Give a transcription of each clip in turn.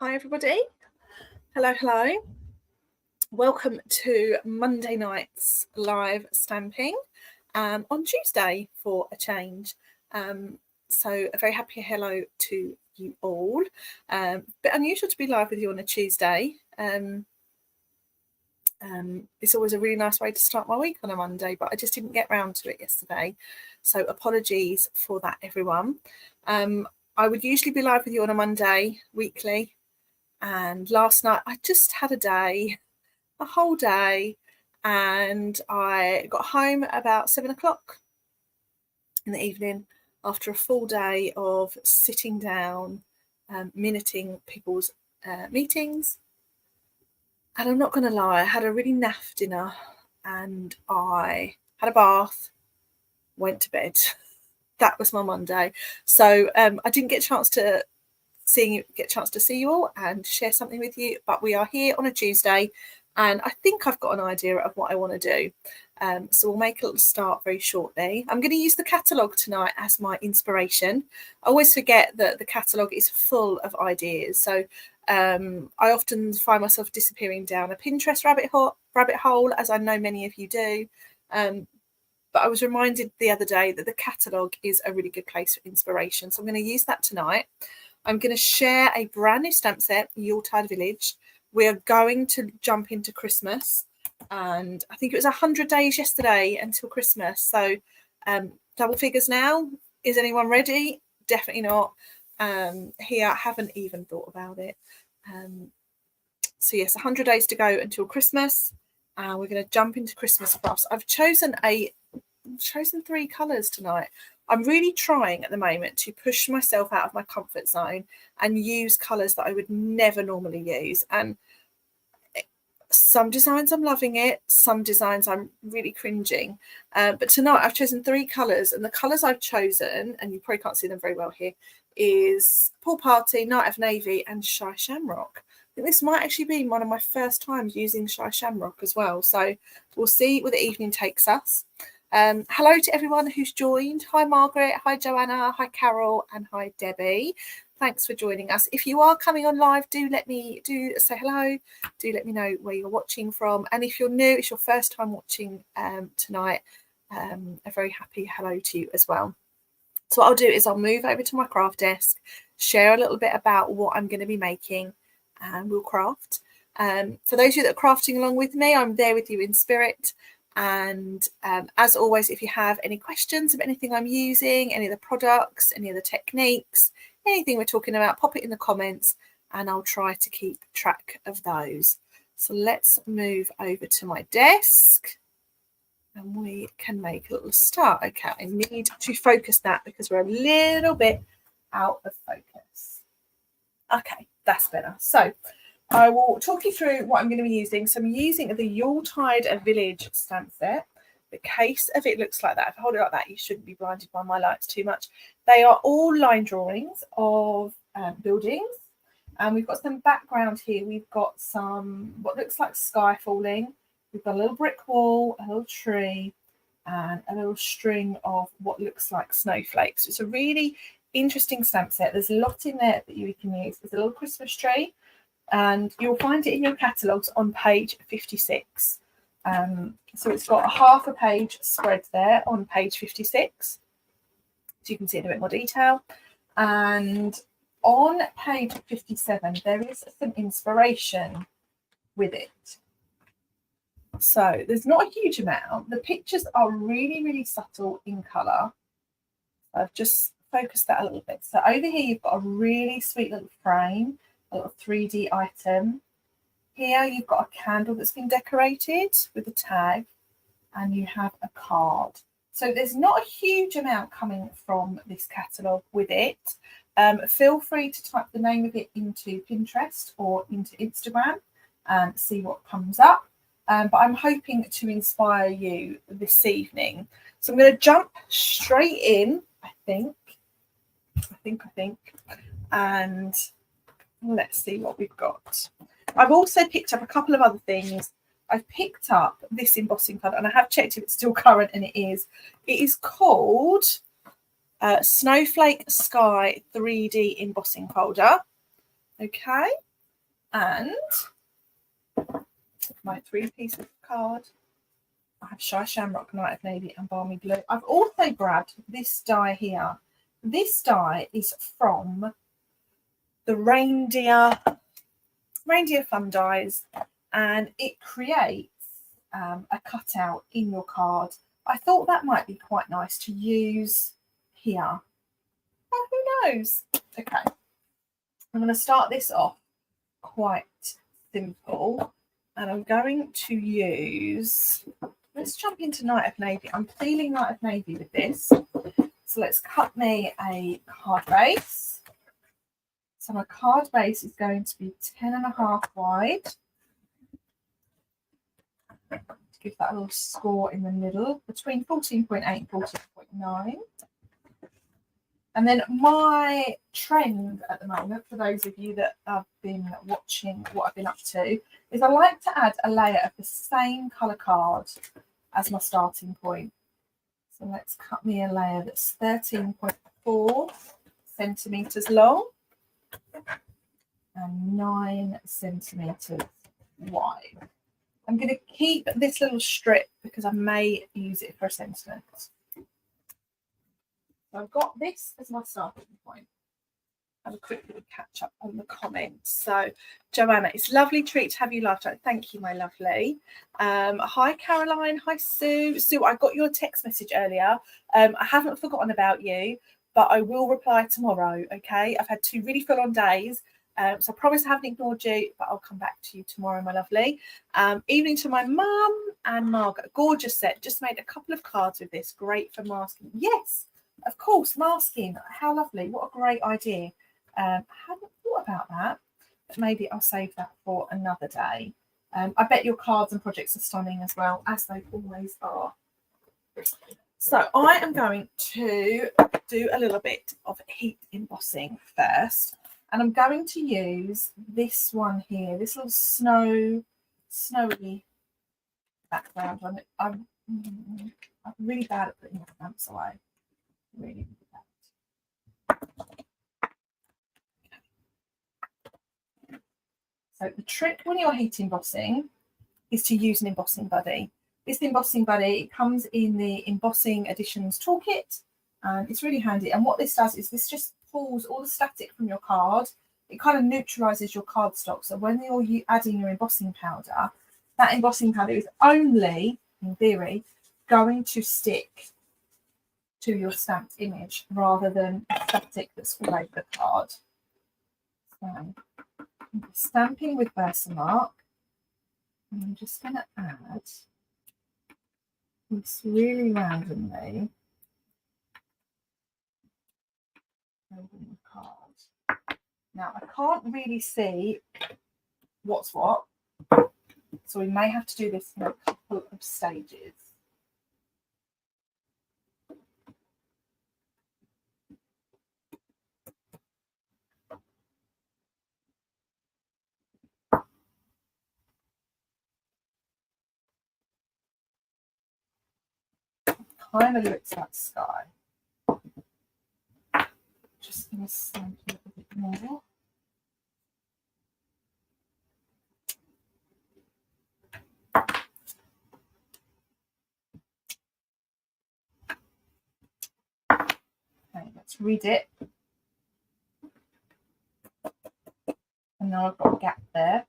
Hi everybody. Hello. Welcome to Monday night's live stamping on Tuesday for a change. So a very happy hello to you all. Bit unusual to be live with you on a Tuesday. It's always a really nice way to start my week on a Monday, but I just didn't get round to it yesterday. So apologies for that, everyone. I would usually be live with you on a Monday weekly. And last night I just had a whole day, and I got home about 7 o'clock in the evening after a full day of sitting down, minuting people's meetings. And I'm not going to lie, I had a really naff dinner and I had a bath, went to bed. That was my Monday. So I didn't get a chance to see you all and share something with you, but we are here on a Tuesday and I think I've got an idea of what I want to do. So we'll make a little start very shortly. I'm going to use the catalogue tonight as my inspiration. I always forget that the catalogue is full of ideas. So I often find myself disappearing down a Pinterest rabbit hole, as I know many of you do. But I was reminded the other day that the catalogue is a really good place for inspiration. So I'm going to use that tonight. I'm going to share a brand new stamp set, Yuletide Village. We are going to jump into Christmas, and I think it was 100 days yesterday until Christmas. So double figures now. Is anyone ready? Definitely not. Here, I haven't even thought about it. So yes, 100 days to go until Christmas. We're going to jump into Christmas crafts. I've chosen 3 colours tonight. I'm really trying at the moment to push myself out of my comfort zone and use colours that I would never normally use. And some designs I'm loving it, some designs I'm really cringing. But tonight I've chosen 3 colours, and the colours I've chosen, and you probably can't see them very well here, is Pool Party, Night of Navy and Shy Shamrock. I think this might actually be one of my first times using Shy Shamrock as well. So we'll see where the evening takes us. Hello to everyone who's joined. Hi Margaret, hi Joanna, hi Carol, and hi Debbie. Thanks for joining us. If you are coming on live, do say hello. Do let me know where you're watching from. And if you're new, it's your first time watching tonight, a very happy hello to you as well. So what I'll do is I'll move over to my craft desk, share a little bit about what I'm going to be making, and we'll craft. For those of you that are crafting along with me, I'm there with you in spirit. And as always, if you have any questions of anything I'm using, any of the products, any of the techniques, anything we're talking about, pop it in the comments and I'll try to keep track of those. So let's move over to my desk and we can make a little start. Okay, I need to focus that because we're a little bit out of focus. Okay, that's better. So I will talk you through what I'm going to be using. So I'm using the Yuletide Village stamp set. The case of it looks like that. If I hold it like that, you shouldn't be blinded by my lights too much. They are all line drawings of buildings. And we've got some background here. We've got some, what looks like sky falling. We've got a little brick wall, a little tree, and a little string of what looks like snowflakes. It's a really interesting stamp set. There's a lot in there that you can use. There's a little Christmas tree. And you'll find it in your catalogues on page 56. So it's got a half a page spread there on page 56. So you can see it in a bit more detail. And on page 57, there is some inspiration with it. So there's not a huge amount. The pictures are really, really subtle in colour. I've just focused that a little bit. So over here, you've got a really sweet little frame, a little 3D item. Here you've got a candle that's been decorated with a tag, and you have a card. So there's not a huge amount coming from this catalogue with it. Feel free to type the name of it into Pinterest or into Instagram and see what comes up. But I'm hoping to inspire you this evening. So I'm going to jump straight in, I think. And let's see what we've got. I've also picked up a couple of other things. I've picked up this embossing card, and I have checked if it's still current, and it is. It is called Snowflake Sky 3D Embossing Folder. Okay. And my 3-piece card. I have Shy Shamrock, Night of Navy, and Balmy Blue. I've also grabbed this die here. This die is from the Reindeer Fun Dies, and it creates a cutout in your card. I thought that might be quite nice to use here. Oh, who knows? Okay, I'm going to start this off quite simple, and I'm going to use, let's jump into Night of Navy. I'm feeling Night of Navy with this. So let's cut me a card base. So my card base is going to be 10.5 wide. To give that a little score in the middle, between 14.8 and 14.9. And then my trend at the moment, for those of you that have been watching what I've been up to, is I like to add a layer of the same colour card as my starting point. So let's cut me a layer that's 13.4 centimetres long and 9 centimetres wide. I'm going to keep this little strip because I may use it for a sentiment. So I've got this as my starting point. Have a quick little catch up on the comments. So Joanna, it's a lovely treat to have you live. Thank you, my lovely. Hi Caroline, hi Sue. Sue, I got your text message earlier. I haven't forgotten about you, but I will reply tomorrow. Okay, I've had 2 really full-on days. So I promise I haven't ignored you, but I'll come back to you tomorrow, my lovely. Evening to my mum and Margaret. Gorgeous set. Just made a couple of cards with this. Great for masking. Yes, of course, masking. How lovely. What a great idea. I hadn't thought about that, but maybe I'll save that for another day. I bet your cards and projects are stunning as well, as they always are. So I am going to do a little bit of heat embossing first. And I'm going to use this one here, this little snowy background on it. I'm really bad at putting my stamps away. Really bad. Okay. So the trick when you're heat embossing is to use an embossing buddy. This embossing buddy, it comes in the Embossing Editions toolkit, and it's really handy. And what this does is this just pulls all the static from your card. It kind of neutralizes your cardstock. So when you're adding your embossing powder, that embossing powder is only, in theory, going to stick to your stamped image rather than static that's all over the card. So stamping with Versamark. And I'm just going to add this really randomly over the card. Now I can't really see what's what, so we may have to do this in a couple of stages. Kind of looks like sky. Just going to stamp a little bit more. Okay, let's read it. And now I've got a gap there.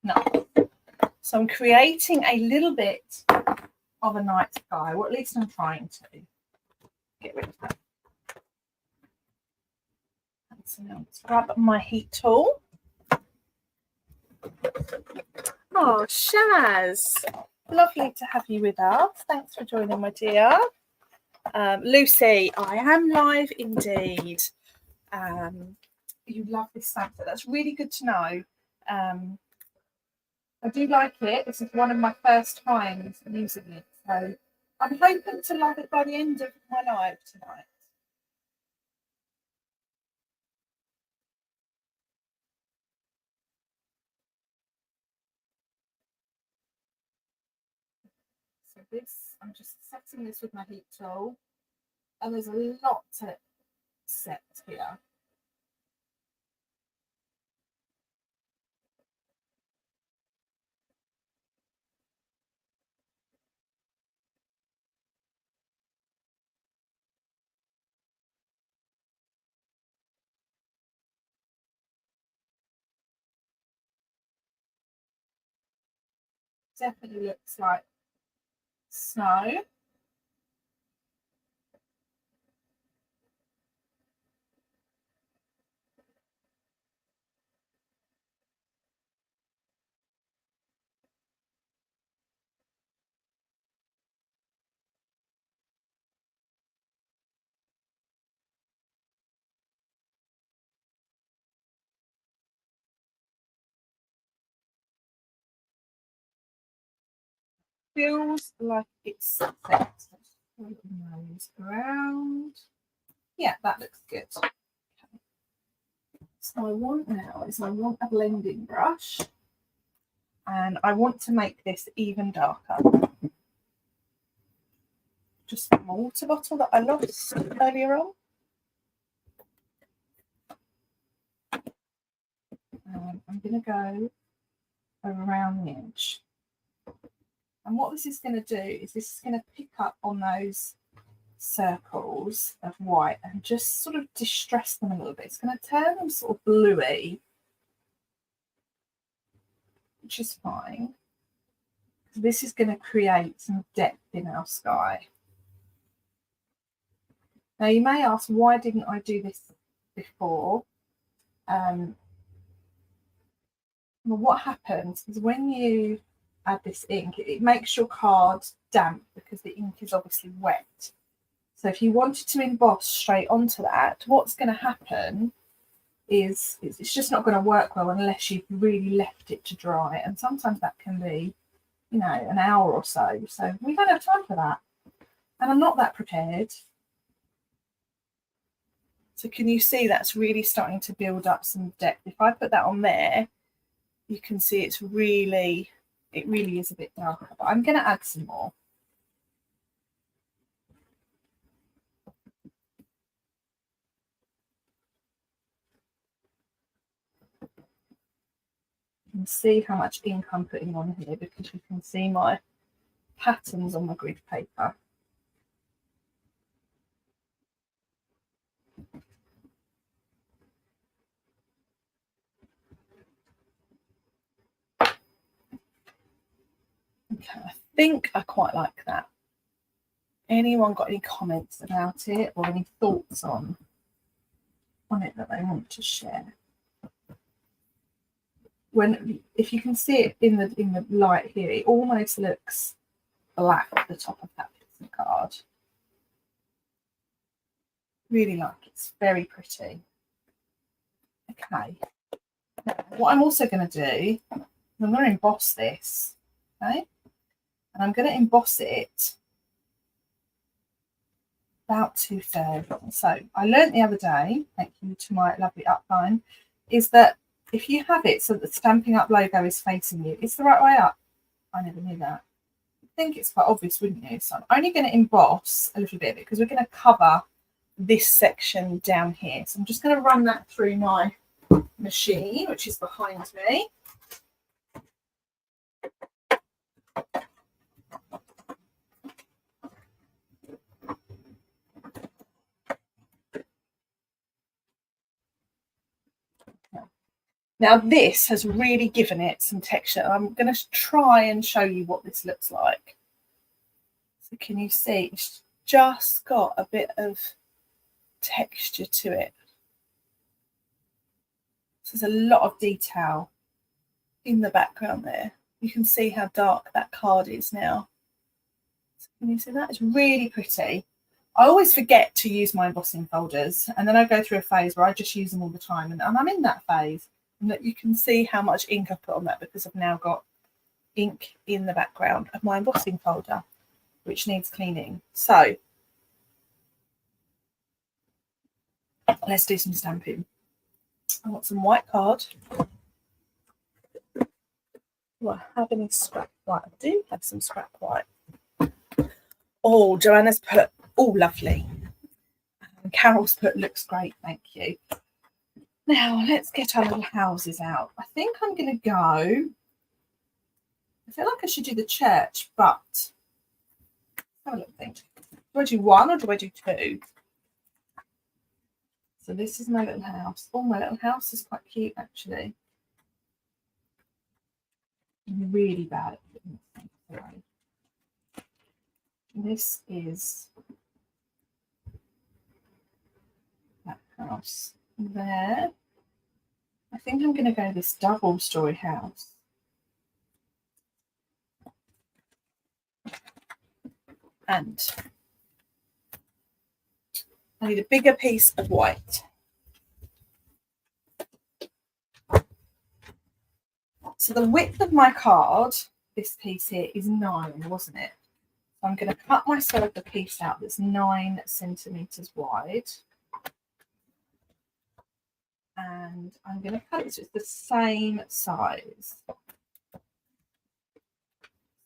No. So I'm creating a little bit of a night sky, or at least I'm trying to get rid of that. And so now let's grab my heat tool. Oh, Shaz, lovely to have you with us. Thanks for joining, my dear. Lucy, I am live indeed. You love this stamp set. That's really good to know. I do like it. This is one of my first times using it, so I'm hoping to love it by the end of my live tonight. this, I'm just setting this with my heat tool, and there's a lot to set here. Definitely looks like snow. Feels like it's set. Nose around. Yeah, that looks good. Okay. So I want now is I want a blending brush, and I want to make this even darker. Just from a water bottle that I lost earlier on. I'm going to go around the edge. And what this is going to do is this is going to pick up on those circles of white and just sort of distress them a little bit. It's going to turn them sort of bluey, which is fine. This is going to create some depth in our sky. Now you may ask, why didn't I do this before? Well, what happens is when you add this ink, it makes your card damp because the ink is obviously wet. So if you wanted to emboss straight onto that, what's going to happen is it's just not going to work well unless you've really left it to dry. And sometimes that can be, you know, an hour or so. So we don't have time for that. And I'm not that prepared. So can you see that's really starting to build up some depth? If I put that on there, you can see it really is a bit darker. But I'm going to add some more. You can see how much ink I'm putting on here because you can see my patterns on my grid paper. Okay, I think I quite like that. Anyone got any comments about it or any thoughts on it that they want to share? If you can see it in the light here, it almost looks black at the top of that pixel card. Really like it. It's very pretty. Okay. Now, what I'm also going to do, I'm going to emboss this. Okay. And I'm going to emboss it about 2/3. So I learned the other day, thank you to my lovely upline, is that if you have it so that the Stampin' Up logo is facing you, it's the right way up. I never knew that. I think it's quite obvious, wouldn't you? So I'm only going to emboss a little bit because we're going to cover this section down here. So I'm just going to run that through my machine, which is behind me. Now this has really given it some texture. I'm going to try and show you what this looks like. So can you see it's just got a bit of texture to it. So there's a lot of detail in the background there. You can see how dark that card is now. So can you see that? It's really pretty. I always forget to use my embossing folders, and then I go through a phase where I just use them all the time, and I'm in that phase. And that you can see how much ink I've put on that because I've now got ink in the background of my embossing folder, which needs cleaning. So let's do some stamping. I want some white card. Do I have any scrap white? I do have some scrap white. Oh, Joanna's put, oh, lovely. And Carol's put, looks great, thank you. Now, let's get our little houses out. I think I'm going to go, I feel like I should do the church, but have a little think. Do I do one or do I do two? So this is my little house. Oh, my little house is quite cute, actually. I'm really bad at putting things away. This is that house there. I think I'm going to go this double-story house. And I need a bigger piece of white. So the width of my card, this piece here, is 9, wasn't it? So I'm going to cut myself a piece out that's 9 centimetres wide. And I'm going to cut it so it's the same size.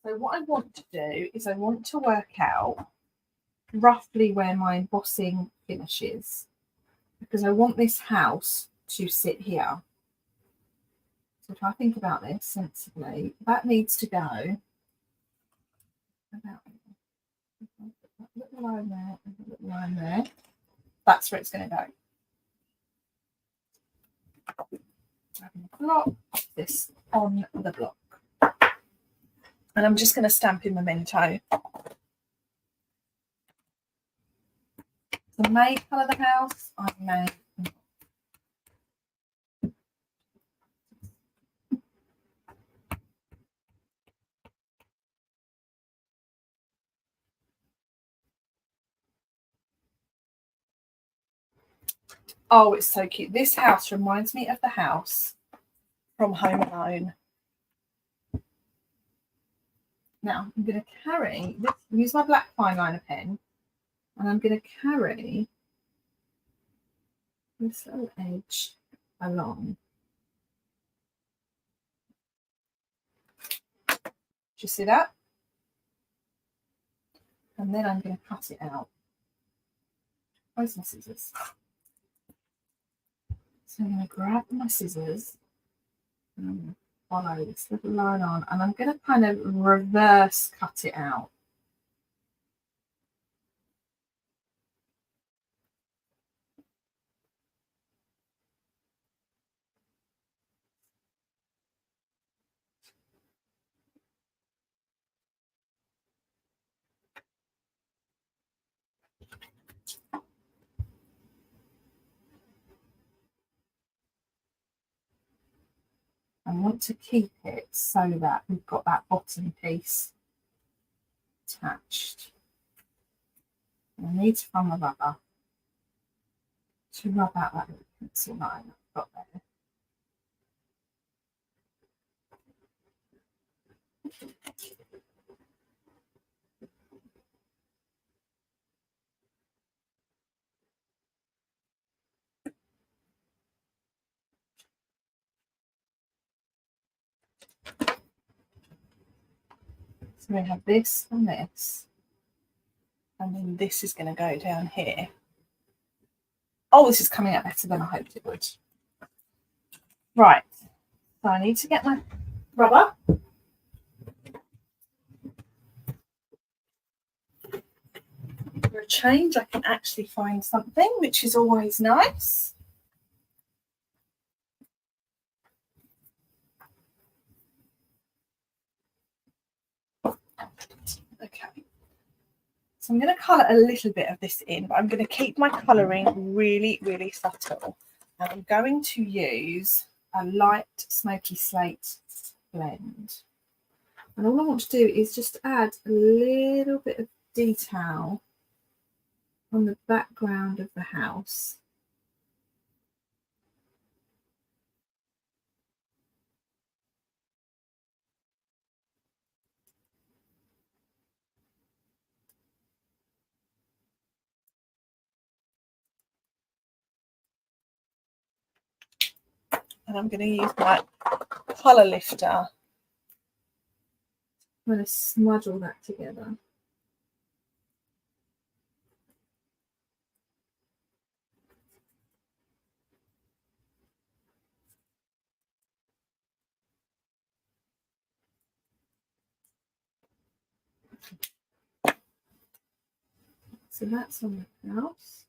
So what I want to do is I want to work out roughly where my embossing finishes, because I want this house to sit here. So if I think about this sensibly, that needs to go about that little line there and a little line there. That's where it's going to go. I'm going to block this on the block. And I'm just going to stamp in Memento. The may colour the house, I may not. Oh, it's so cute. This house reminds me of the house from Home Alone. Now I'm going to carry this, use my black fine liner pen, and I'm going to carry this little edge along. Do you see that? And then I'm going to cut it out. Where's my scissors? So I'm going to grab my scissors and I'm going to follow this little line on, and I'm going to kind of reverse cut it out. I want to keep it so that we've got that bottom piece attached. And I need from the rubber to rub out that little pencil line I've got there. So we have this, and then this is going to go down here. Oh, this is coming out better than I hoped it would. Right, so I need to get my rubber. For a change, I can actually find something, which is always nice. Okay. So I'm going to colour a little bit of this in, but I'm going to keep my colouring really, really subtle. And I'm going to use a light smoky slate blend. And all I want to do is just add a little bit of detail on the background of the house. And I'm going to use my colour lifter. I'm going to smudge all that together. So that's on the house.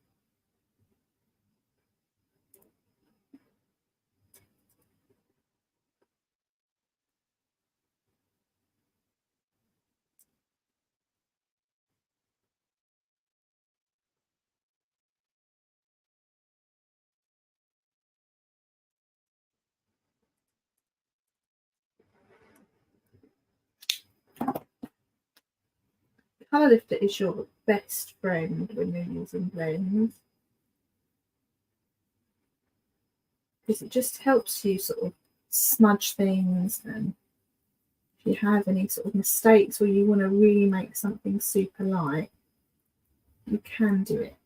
Colour lifter is your best friend when you're using blends, because it just helps you sort of smudge things, and if you have any sort of mistakes or you want to really make something super light, you can do it.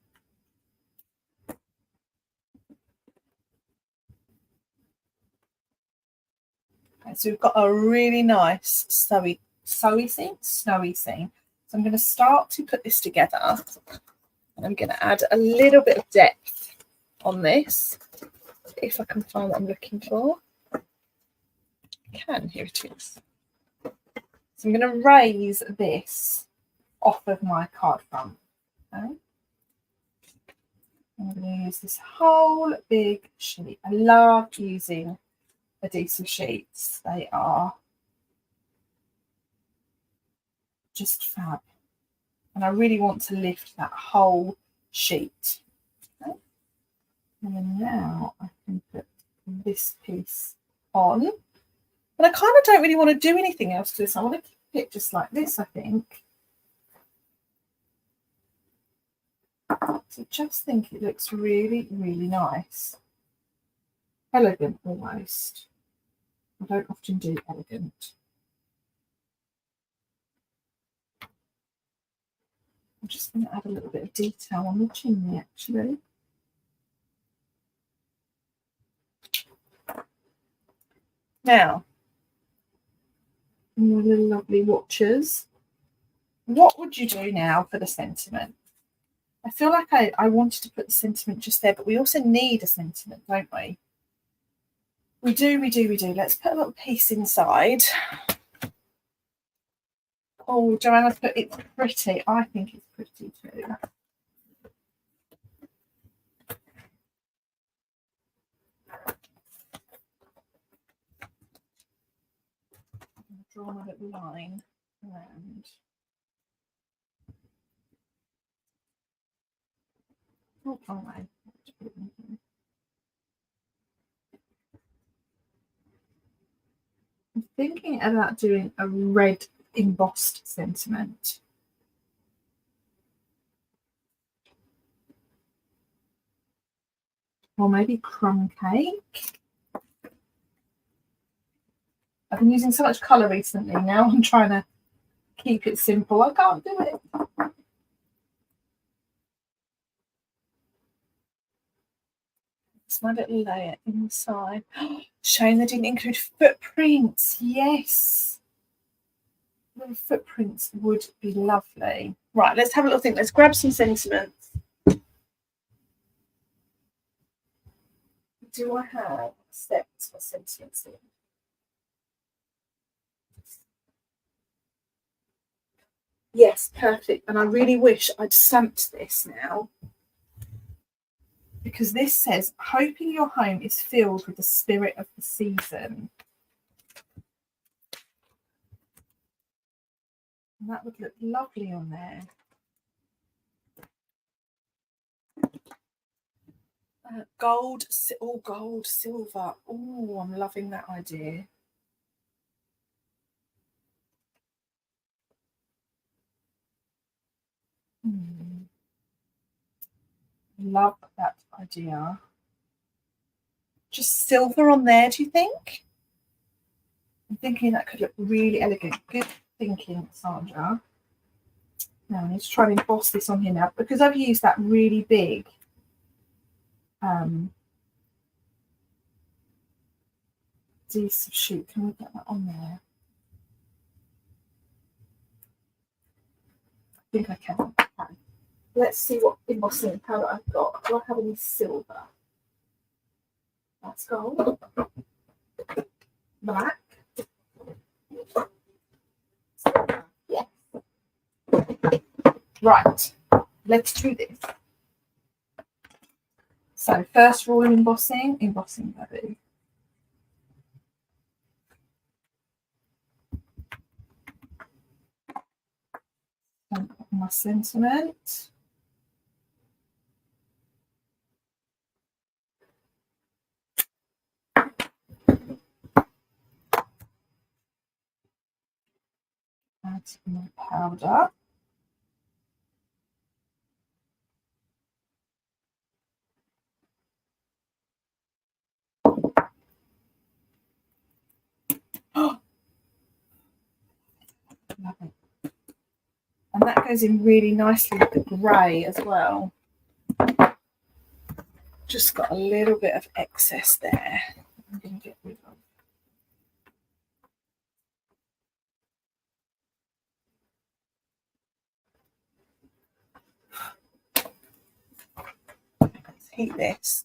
Okay, so we've got a really nice snowy scene. So I'm going to start to put this together, and I'm going to add a little bit of depth on this, if I can find what I'm looking for. I can, here it is. So I'm going to raise this off of my card front. Okay. I'm going to use this whole big sheet. I love using adhesive sheets. They are just fab. And I really want to lift that whole sheet. Okay. And then now I can put this piece on. But I kind of don't really want to do anything else to this. I want to keep it just like this, I think. So I just think it looks really, really nice. Elegant almost. I don't often do elegant. I'm just going to add a little bit of detail on the chimney actually. Now, my little lovely watchers, what would you do now for the sentiment? I feel like I wanted to put the sentiment just there, but we also need a sentiment, don't we? We do. Let's put a little piece inside. Oh, Joanna put it's pretty. I think it's pretty too. Draw my little line around. Oh, I'm thinking about doing a red embossed sentiment. Or maybe crumb cake. I've been using so much colour recently. Now I'm trying to keep it simple. I can't do it. It's my little layer inside. Shame they didn't include footprints. Yes. Little footprints would be lovely. Right, let's have a little think. Let's grab some sentiments. Do I have steps for sentiments in? Yes, perfect. And I really wish I'd stamped this now, because this says, hoping your home is filled with the spirit of the season. And that would look lovely on there. Gold, silver. Oh, I'm loving that idea. Love that idea. Just silver on there, do you think? I'm thinking that could look really elegant. Good thinking, Sandra. Now I need to try and emboss this on here now, because I've used that really big adhesive sheet. Can we get that on there? I think I can. Let's see what embossing powder I've got. Do I have any silver? That's gold. Black. Yes. Right, let's do this. So first rule of embossing baby. My sentiment. Add my powder. Lovely. And that goes in really nicely with the grey as well. Just got a little bit of excess there. I'm going to get rid of. Let's heat this.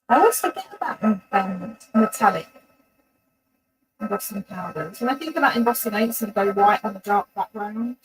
I always forget about metallic embossing powders. When I think about embossing, I used to go white on a dark background.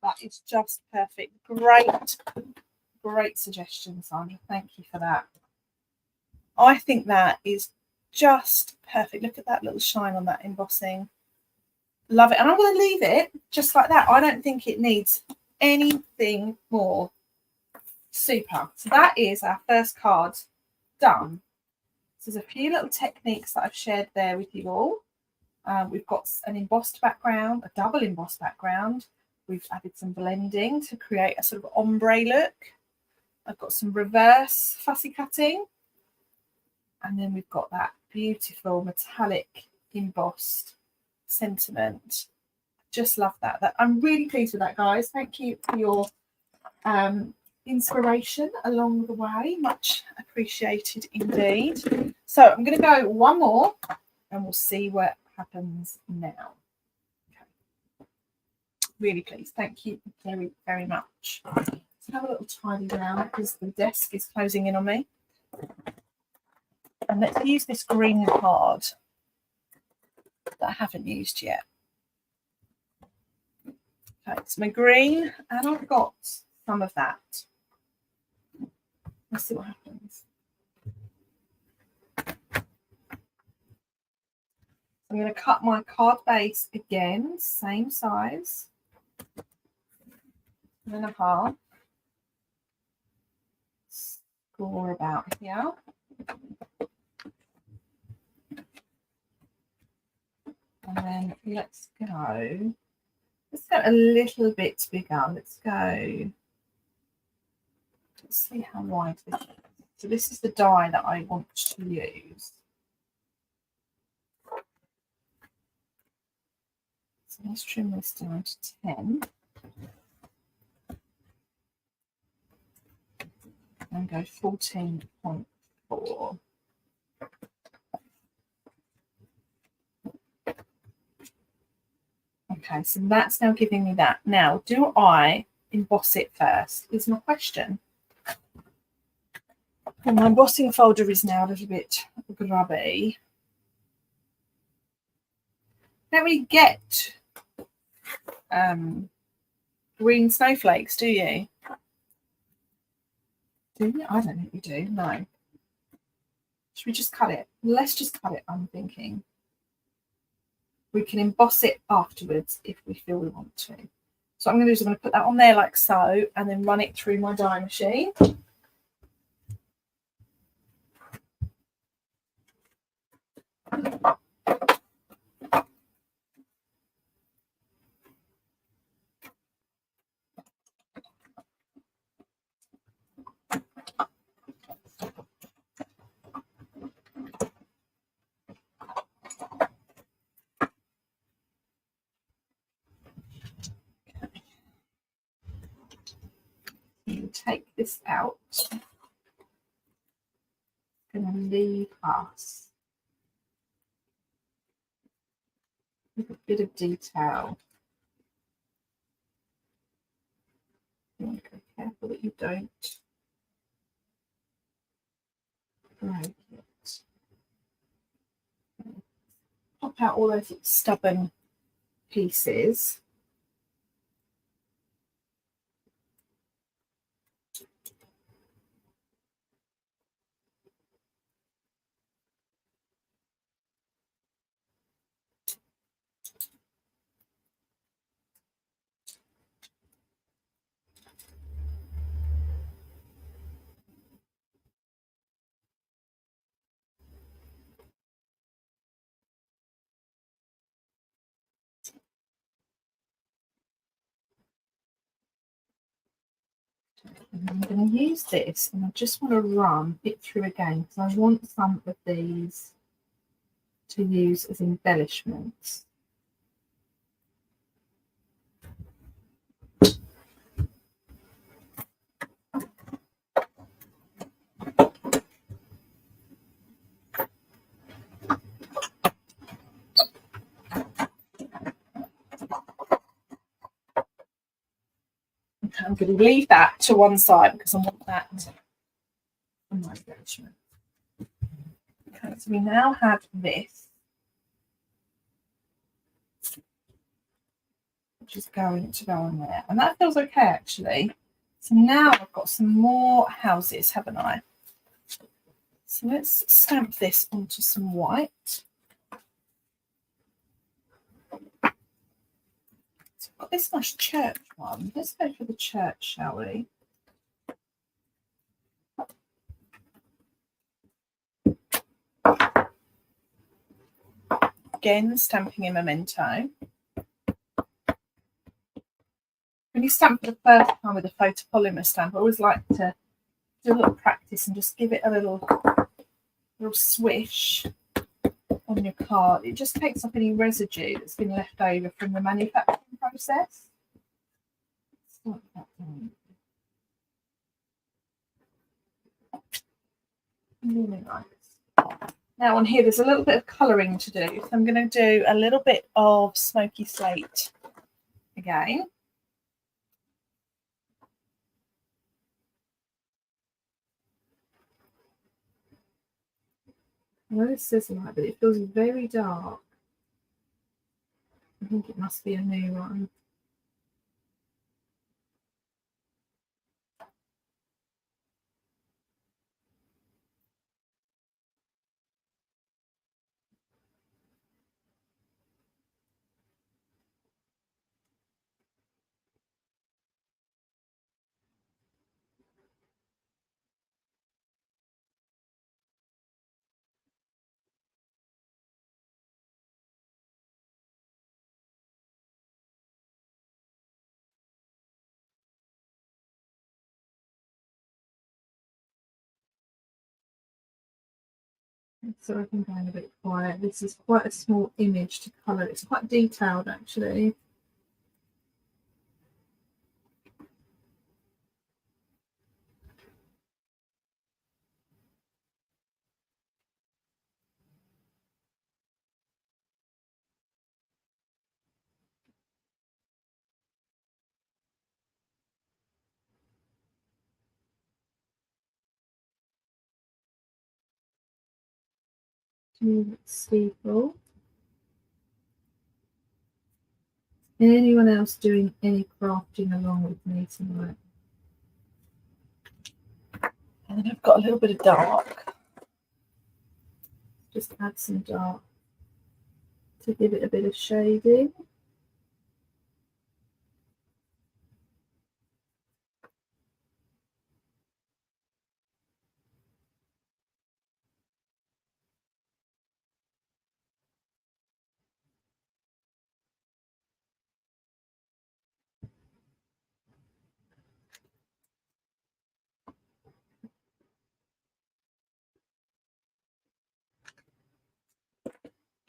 That is just perfect. Great suggestion, Simon. Thank you for that. I think that is just perfect. Look at that little shine on that embossing. Love it. And I'm going to leave it just like that. I don't think it needs anything more. Super. So that is our first card done. So there's a few little techniques that I've shared there with you all. We've got an embossed background, a double embossed background. We've added some blending to create a sort of ombre look. I've got some reverse fussy cutting. And then we've got that beautiful metallic embossed sentiment. Just love that. I'm really pleased with that, guys. Thank you for your inspiration along the way. Much appreciated indeed. So I'm going to go one more and we'll see what happens now. Okay. Really pleased. Thank you very, very much. Let's have a little tidy down because the desk is closing in on me. And let's use this green card that I haven't used yet. Okay, it's my green, and I've got some of that. Let's see what happens. I'm going to cut my card base again, same size, 1.5. Score about here. And then let's go a little bit bigger. Let's see how wide this is. So this is the die that I want to use. So let's trim this down to 10. And go 14.4. Okay, so that's now giving me that. Now, do I emboss it first? Is my question. And my embossing folder is now a little bit grubby. Don't really get green snowflakes, do you? Do you? I don't think we do. No. Should we just cut it? Let's just cut it, I'm thinking. We can emboss it afterwards if we feel we want to. So what I'm going to do is I'm going to put that on there like so and then run it through my die machine. take this out. I'm going to leave us with a bit of detail. You want to be careful that you don't break it. Pop out all those stubborn pieces. And I'm going to use this, and I just want to run it through again because I want some of these to use as embellishments. Okay, I'm going to leave that to one side because I want that for my embellishment. Okay, so we now have this, which is going to go on there, and that feels okay actually. So now I've got some more houses, haven't I? So let's stamp this onto some white. So I've got this nice church one. Let's go for the church, shall we? Again, stamping in Memento. When you stamp for the first time with a photopolymer stamp, I always like to do a little practice and just give it a little swish on your card. It just takes up any residue that's been left over from the manufacturing process. Start that down. Really nice. Now on here, there's a little bit of colouring to do. So I'm going to do a little bit of smoky slate again. I know this says light, but it feels very dark. I think it must be a new one. So I think I'm a bit quiet. This is quite a small image to colour. It's quite detailed actually. Steeple. Anyone else doing any crafting along with me tonight? And then I've got a little bit of dark. Just add some dark to give it a bit of shading.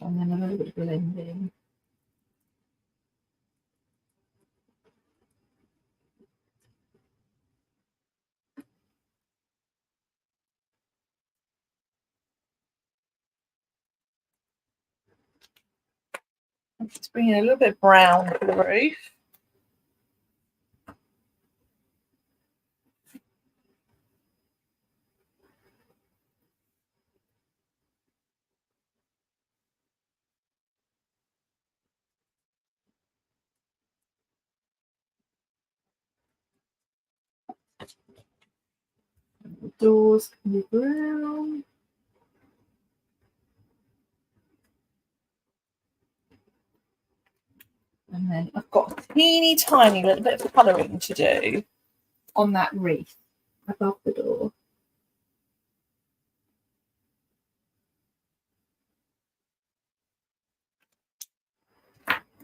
And then a little bit of blending. Let's bring in a little bit of brown for the roof. The doors can be brown. And then I've got a teeny tiny little bit of colouring to do on that wreath above the door.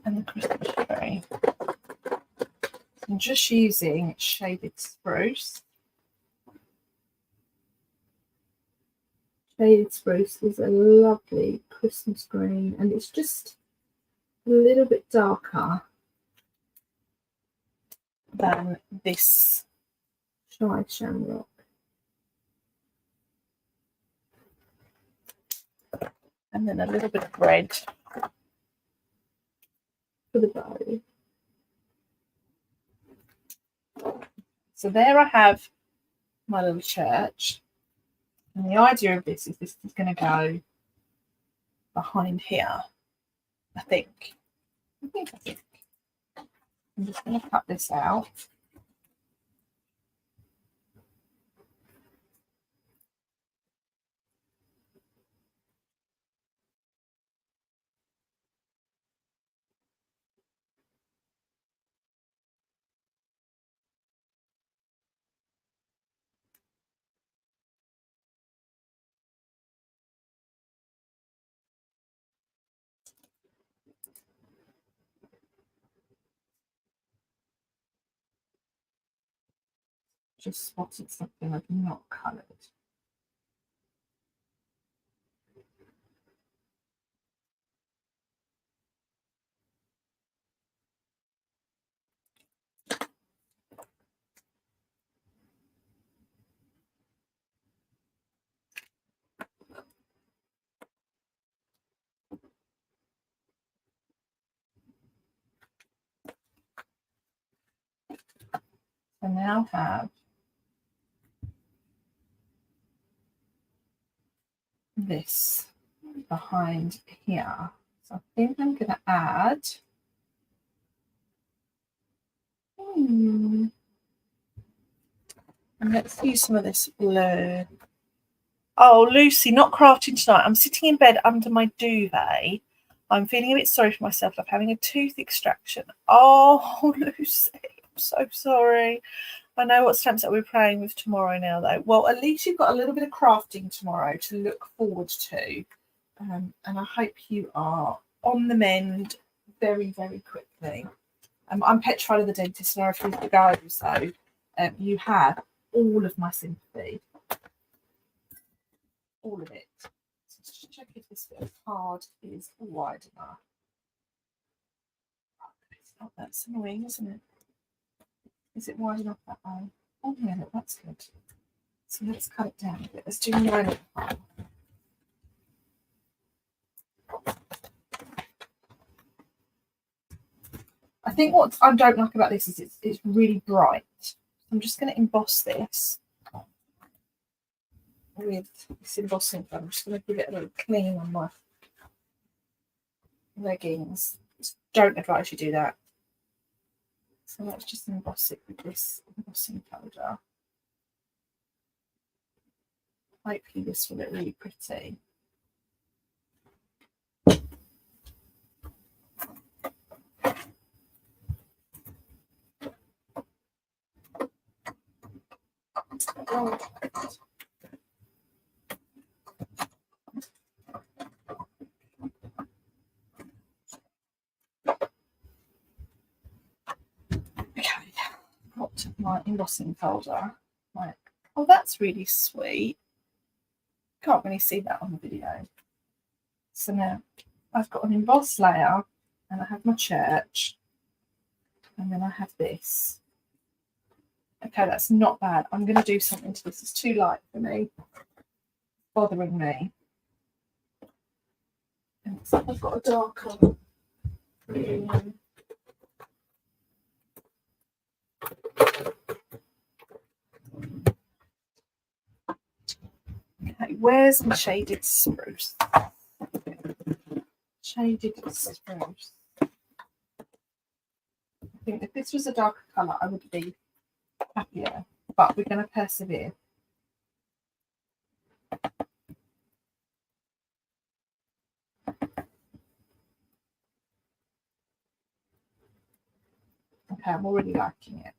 And the Christmas tree. I'm just using shaded spruce. Shaded spruce is a lovely Christmas green, and it's just a little bit darker than this dried shamrock. And then a little bit of red for the bow. So there I have my little church. And the idea of this is going to go behind here, I think. I'm just going to cut this out. Just spotted something I've not coloured. I now have this behind here. So I think I'm going to add and let's use some of this blue. Oh, Lucy, not crafting tonight. I'm sitting in bed under my duvet. I'm feeling a bit sorry for myself. I'm having a tooth extraction. Oh, Lucy, I'm so sorry. I know what stamps that we're playing with tomorrow now, though. Well, at least you've got a little bit of crafting tomorrow to look forward to. And I hope you are on the mend very, very quickly. I'm petrified of the dentist and I refuse to go, so you have all of my sympathy. All of it. So just check if this bit of card is wide enough. Oh, that's annoying, isn't it? Is it wide enough that way? Oh yeah, look, that's good. So let's cut it down a bit. Let's do 9.5. I think what I don't like about this is it's really bright. I'm just going to emboss this with this embossing gun. I'm just going to give it a little clean on my leggings. Just don't advise you do that. So let's just emboss it with this embossing powder. Hopefully this will look really pretty. Oh. Okay, got my embossing folder. Like, oh, that's really sweet. Can't really see that on the video. So now I've got an embossed layer, and I have my church, and then I have this. Okay, that's not bad. I'm going to do something to this. It's too light for me. Bothering me. And I've got a darker Okay, where's my shaded spruce? Shaded spruce. I think if this was a darker colour, I would be happier, but we're going to persevere. Okay, I'm already liking it.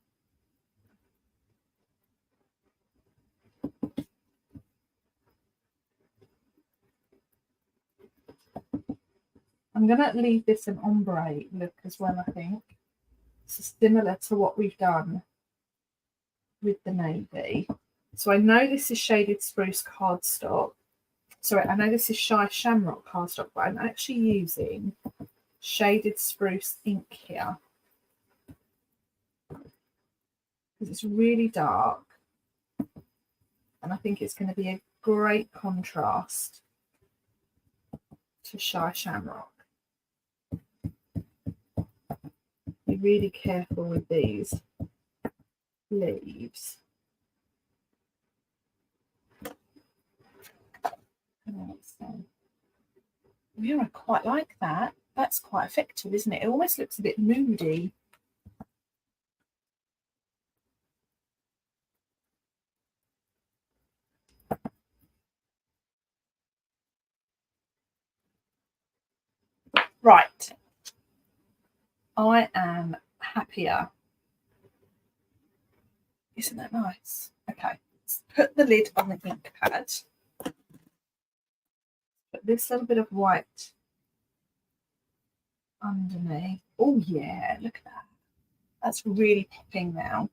I'm going to leave this an ombre look as well, I think. It's similar to what we've done with the navy. So I know this is shaded spruce cardstock. Sorry, I know this is Shy Shamrock cardstock, but I'm actually using shaded spruce ink here because it's really dark, and I think it's going to be a great contrast to Shy Shamrock. Be really careful with these leaves. Yeah, I quite like that. That's quite effective, isn't it? It almost looks a bit moody. Right. I am happier. Isn't that nice? Okay, let's put the lid on the ink pad. Put this little bit of white underneath. Oh yeah, look at that. That's really popping now.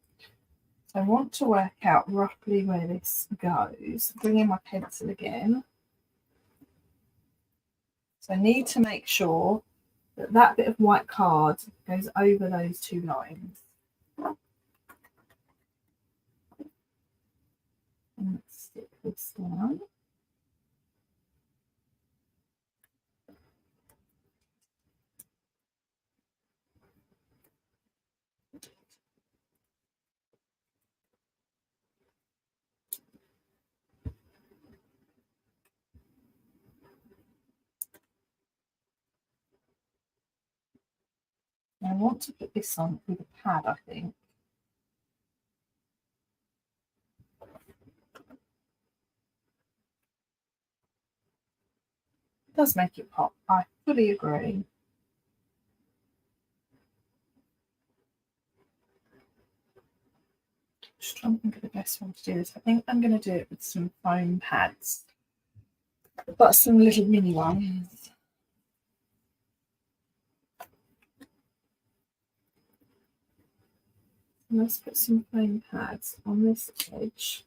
So I want to work out roughly where this goes. Bring in my pencil again. So I need to make sure that that bit of white card goes over those two lines. And let's stick this down. I want to put this on with a pad, I think. It does make it pop. I fully agree. Just trying to think of the best one to do this. I think I'm going to do it with some foam pads, but some little mini ones. Let's put some foam pads on this edge.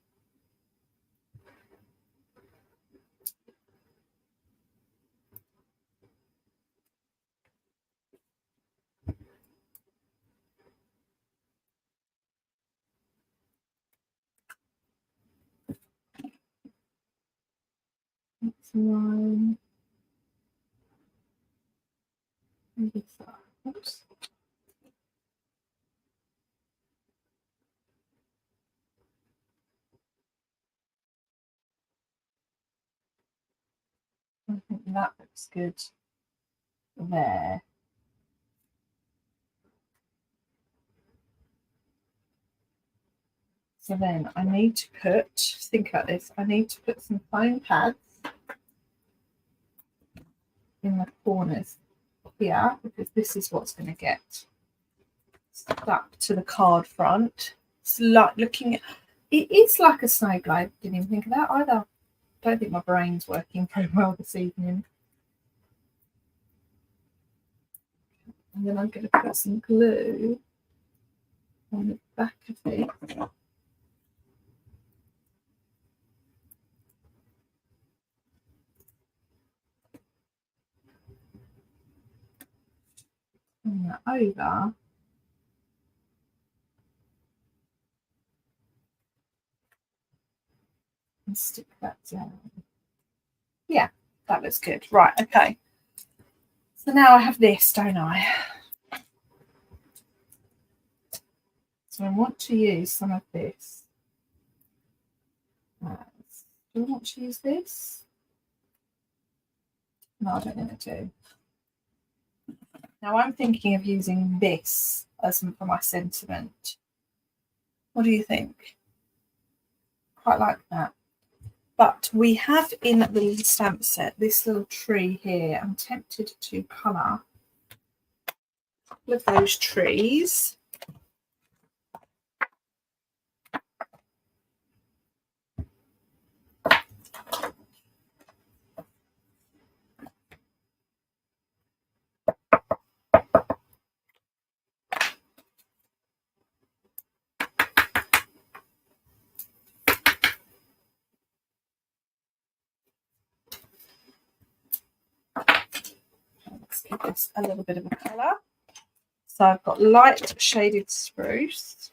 That's one. Maybe so. Oops. I think that looks good there. So then I need to put, think about this, I need to put some foam pads in the corners here, because this is what's going to get stuck to the card front. It's like looking at, it is like a snow globe. Didn't even think of that either. Don't think my brain's working very well this evening. And then I'm going to put some glue on the back of it. Bring that over. And stick that down. Yeah, that looks good. Right, okay. So now I have this, don't I? So I want to use some of this. Do I want to use this? No, I don't think I do. Now I'm thinking of using this as for my sentiment. What do you think? Quite like that. But we have in the stamp set this little tree here. I'm tempted to colour a couple of those trees. Let's give this a little bit of a colour. So I've got light shaded spruce.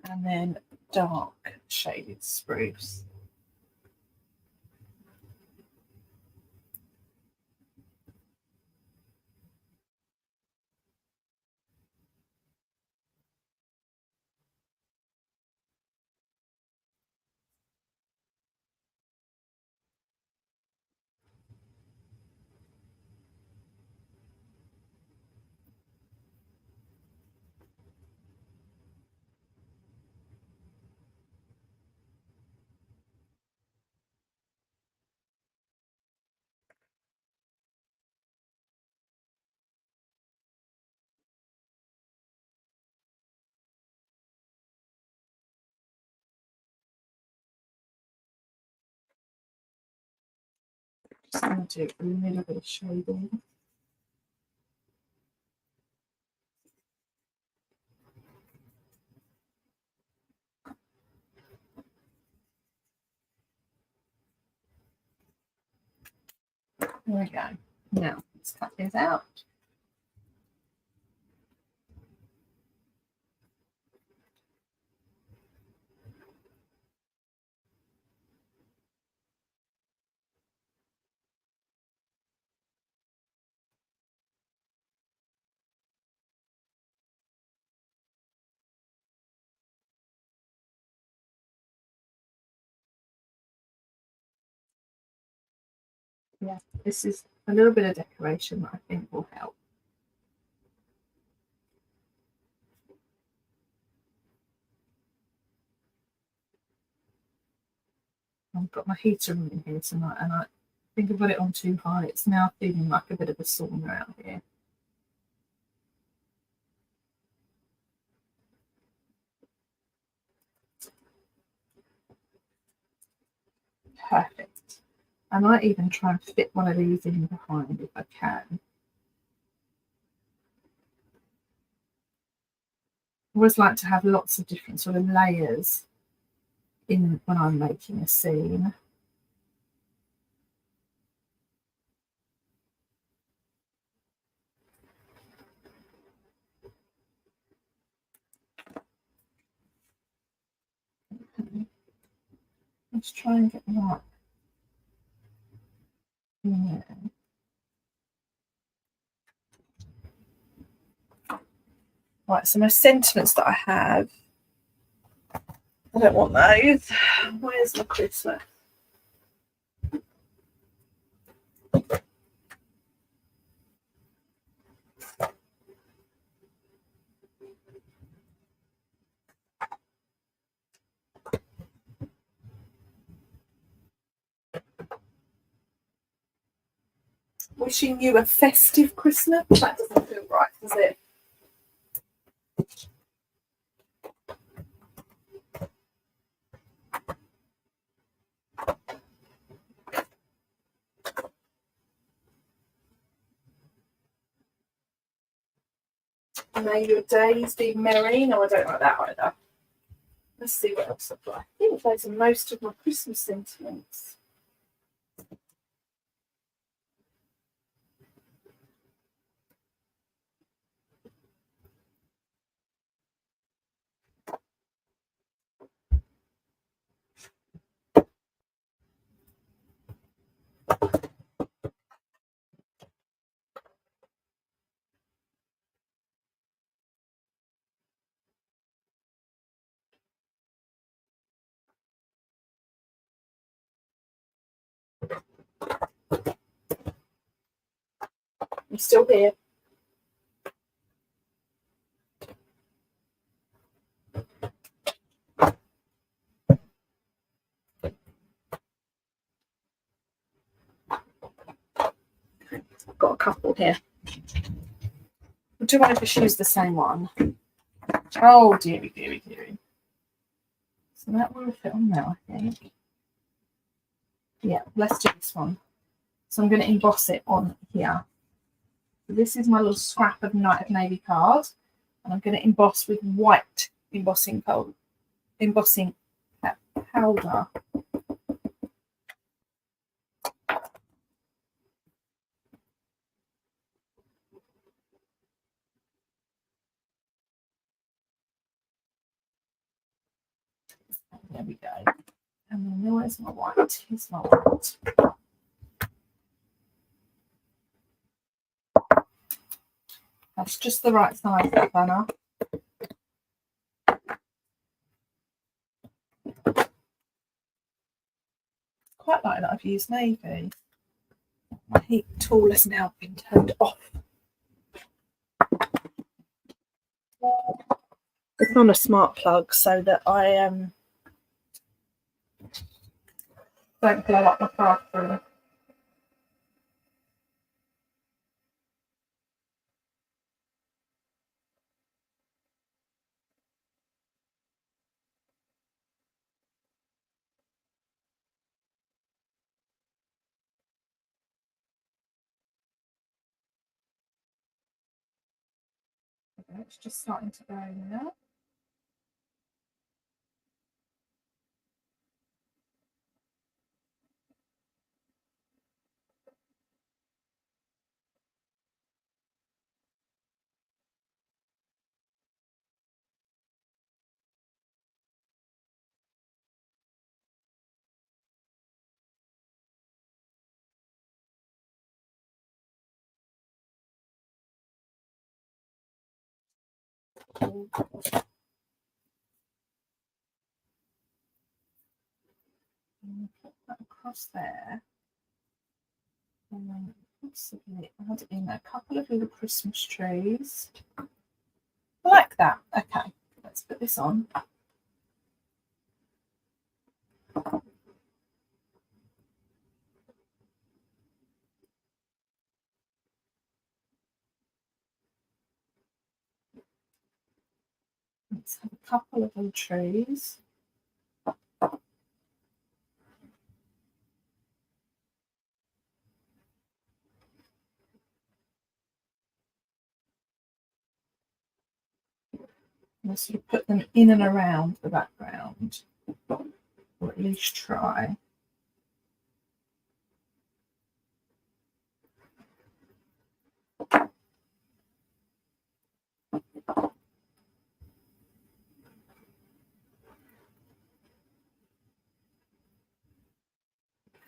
And then dark shaded spruce. Just going to do a little bit of shading. There we go. Now let's cut these out. Yeah, this is a little bit of decoration that I think will help. I've got my heater in here tonight and I think I've got it on too high. It's now feeling like a bit of a sauna out here. Perfect. I might even try and fit one of these in behind if I can. I always like to have lots of different sort of layers in when I'm making a scene. Okay. Let's try and get that in there. Right, so my sentiments that I have, I don't want those. Where's my Christmas? Wishing you a festive Christmas. That doesn't feel right, does it? May your days be merry. No, I don't like that either. Let's see what else I've got. I think those are most of my Christmas sentiments. I'm still here. I've got a couple here. Do I just use the same one? Oh, dearie, dearie, dearie. So that will fit on there, I think. Yeah, let's do this one. So I'm going to emboss it on here. So this is my little scrap of Night of Navy card. And I'm going to emboss with white embossing powder. There we go. And then where's my white? Here's my white. That's just the right size, that banner. Quite like that I've used navy. My heat tool has now been turned off. It's on a smart plug so that I don't blow up my bathroom. It's just starting to go now. Put that across there. And then possibly add in a couple of little Christmas trees. I like that. Okay, let's put this on. Let's have a couple of little trees. And sort of put them in and around the background, or at least try.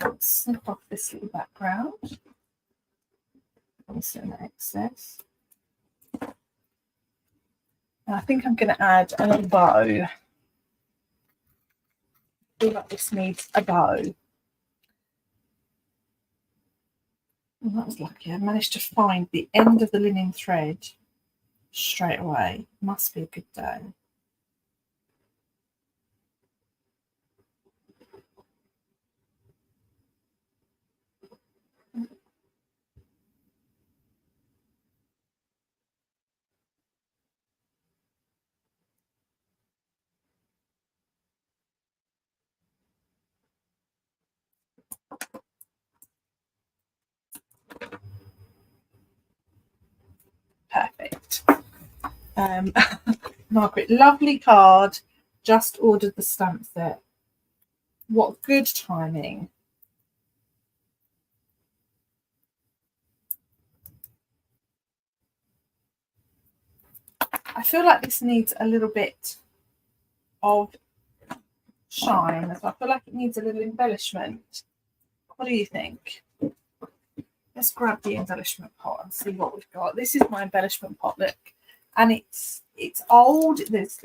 Let's snip off this little background. Also an excess. And I think I'm going to add a little bow. I feel like this needs a bow. Well, that was lucky. I managed to find the end of the linen thread straight away. Must be a good day. Perfect. Margaret, lovely card. Just ordered the stamp set. What good timing. I feel like this needs a little bit of shine. I feel like it needs a little embellishment. What do you think? Let's grab the embellishment pot and see what we've got. This is my embellishment pot, look. And it's old. There's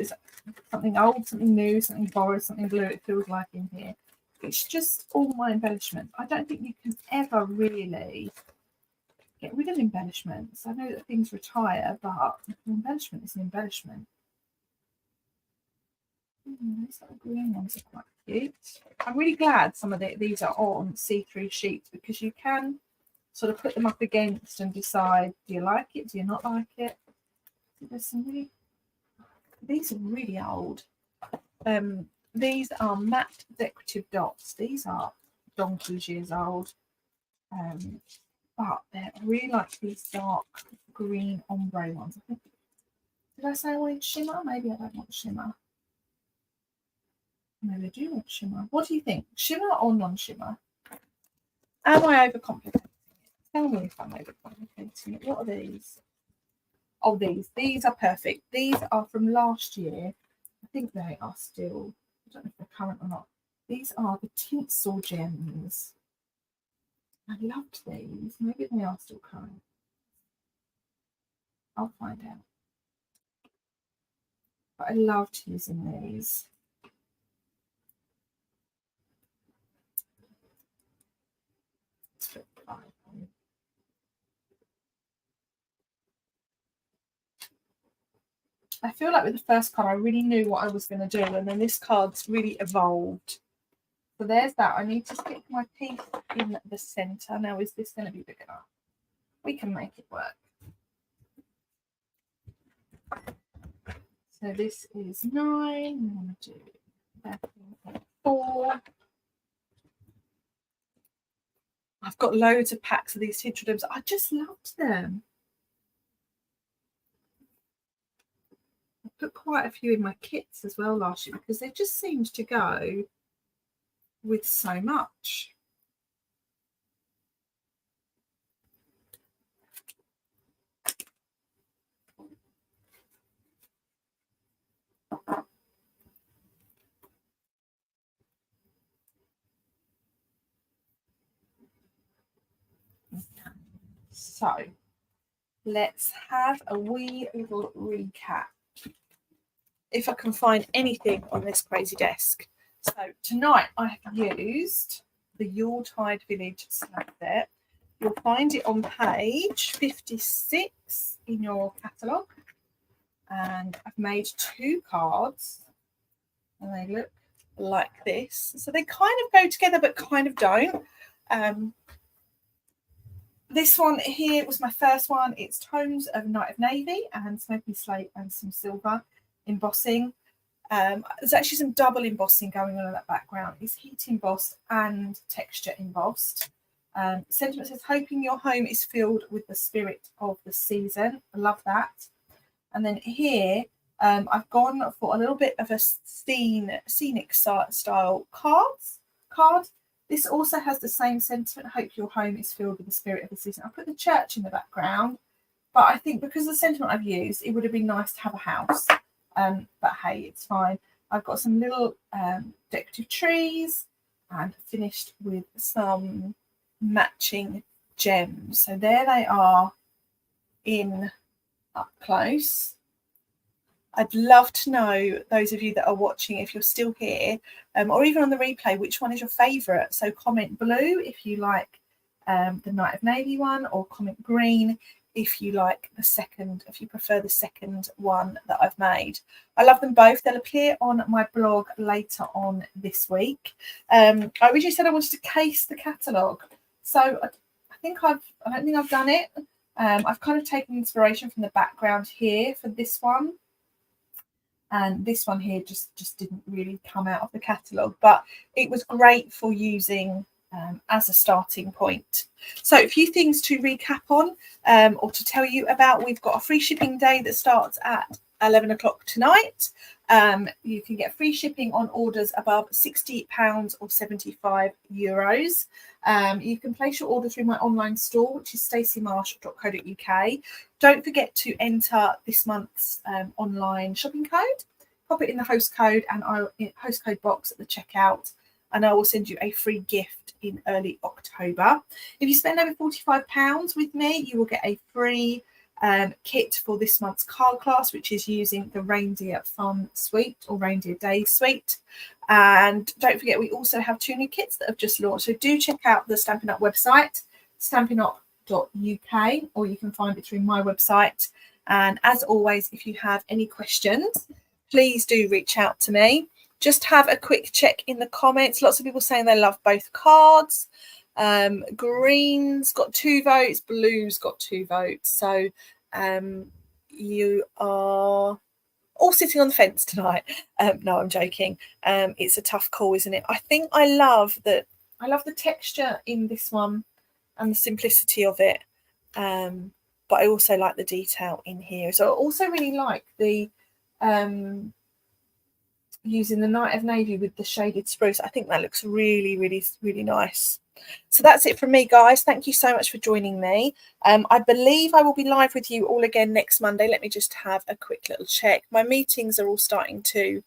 something old, something new, something borrowed, something blue, it feels like in here. It's just all my embellishments. I don't think you can ever really get rid of embellishments. I know that things retire, but an embellishment is an embellishment. These little green ones are quite cute. I'm really glad some of these are on see-through sheets because you can sort of put them up against and decide, do you like it, do you not like it? There's some really, these are really old. These are matte decorative dots. These are donkey's years old. But I really like these dark green ombre ones. Did I say I wanted shimmer? Maybe I don't want shimmer. Maybe I do want shimmer. What do you think? Shimmer or non-shimmer? Am I overcomplicating it? Tell me if I'm overcomplicating it. What are these? Oh, these are perfect. These are from last year. I think they are still, I don't know if they're current or not. These are the tinsel gems. I loved these. Maybe they are still current. I'll find out. But I loved using these. I feel like with the first card, I really knew what I was going to do, and then this card's really evolved. So there's that. I need to stick my piece in the centre. Now, is this going to be big enough? We can make it work. So this is 9. We want to do 4. I've got loads of packs of these tinsel gems. I just loved them. I put quite a few in my kits as well last year because they just seemed to go with so much. So let's have a wee little recap. If I can find anything on this crazy desk. So tonight I have used the Yuletide Village snack set. You'll find it on page 56 in your catalogue. And I've made 2 cards. And they look like this. So they kind of go together but kind of don't. This one here was my first one. It's tones of Night of Navy and Smoky Slate and some silver embossing. There's actually some double embossing going on in that background. It's heat embossed and texture embossed. Sentiment says, hoping your home is filled with the spirit of the season. I love that. And then here, I've gone for a little bit of a scenic style card. This also has the same sentiment. Hope your home is filled with the spirit of the season. I put the church in the background, but I think because of the sentiment I've used, it would have been nice to have a house. But hey, it's fine. I've got some little decorative trees and finished with some matching gems. So there they are in up close. I'd love to know, those of you that are watching, if you're still here, or even on the replay, which one is your favourite. So comment blue if you like the Night of Navy one, or comment green if you like the second, if you prefer the second one that I've made. I love them both. They'll appear on my blog later on this week. I originally said I wanted to case the catalogue. So I don't think I've done it. I've kind of taken inspiration from the background here for this one. And this one here just didn't really come out of the catalogue, but it was great for using as a starting point. So a few things to recap on or to tell you about. We've got a free shipping day that starts at 11 o'clock tonight. You can get free shipping on orders above £60 or €75. You can place your order through my online store, which is staceymarsh.co.uk. Don't forget to enter this month's online shopping code. Pop it in the host code and host code box at the checkout, and I will send you a free gift in early October. If you spend over £45 with me, you will get a free kit for this month's card class, which is using the Reindeer Fun Suite or Reindeer Day Suite. And don't forget, we also have 2 new kits that have just launched. So do check out the Stampin' Up website, stampinop.uk, or you can find it through my website. And as always, if you have any questions, please do reach out to me. Just have a quick check in the comments. Lots of people saying they love both cards. Green's got 2 votes, blue's got 2 votes. So you are all sitting on the fence tonight. No, I'm joking. It's a tough call, isn't it? I think I love the texture in this one and the simplicity of it. But I also like the detail in here. So I also really like the using the Night of Navy with the shaded spruce. I think that looks really, really, really nice. So that's it from me, guys. Thank you so much for joining me. I believe I will be live with you all again next Monday. Let me just have a quick little check. My meetings are all starting to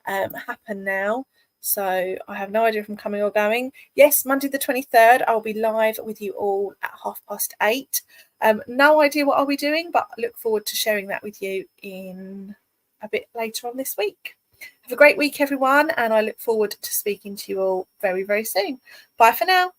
happen now, so I have no idea if I'm coming or going. Yes, Monday the 23rd, I'll be live with you all at 8:30. No idea what I'll be doing, but I look forward to sharing that with you in a bit later on this week. Have a great week, everyone, and I look forward to speaking to you all very, very soon. Bye for now.